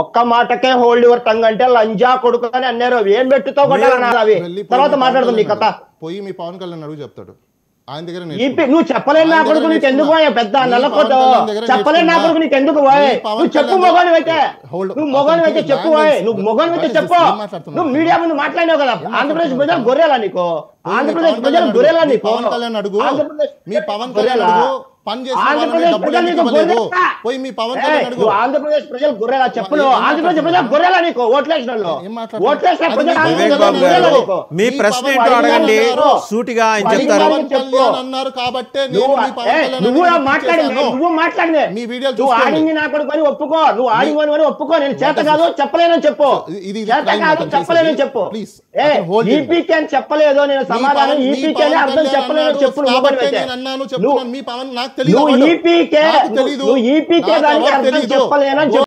ఒక్క మాటకే hold your tongue అంటే లంజా కొడుకు అని అన్నారు. ఏం పెట్టుతో కొట్టాలన్నారు అవి. తర్వాత మాట్లాడుతుంది నీ కథ. పోయి మీ పవన్ కళ్యాణ్ అడుగు చెప్తాడు. ఆయన దగ్గర నువ్వు చెప్పలేదు నా కొడుకు నీకు ఎందుకు పోయా పెద్ద నల్లకోట చెప్పలేదు నా కొడుకు నీకు ఎందుకు పోయే. నువ్వు చెప్పు మొగని అయితే నువ్వు మొగని అయితే చెప్పు పోయే. నువ్వు మొగని అయితే చెప్పు. నువ్వు మీడియా ముందు మాట్లాడినావు కదా. ఆంధ్రప్రదేశ్ ప్రజలు గొర్రెలా నీకు? ఆంధ్రప్రదేశ్ ప్రజలు గొర్రెలా నీకు? పవన్ కళ్యాణ్ అడుగు. మీ పవన్ కళ్యాణ్ అడుగు. ఆంధ్రప్రదేశ్ ప్రజలు గొర్రెలా చెప్పు. ఆంధ్రప్రదేశ్ ప్రజలు గొర్రెలా నీకు? ఓట్లేసిన మీ ప్రశ్న ఏంటో అడగండి సూటిగా ఆయన చెప్తారు. అన్నారు కాబట్టి నువ్వు మాట్లాడింది నువ్వు ఆడింది నా కొడుకు అని ఒప్పుకో. నువ్వు ఆడింది అని ఒప్పుకో. నేను చేత కాదు చెప్పలేనని చెప్పు. చేత కాదు చెప్పలేనని చెప్పు. ఈపీకే అని చెప్పలేదు నేను సమాధానం. ఈపీకే అర్థం చెప్పలేదని చెప్పు. నువ్వు ఈపీకే దానికి అర్థం చెప్పలేనని చెప్పు.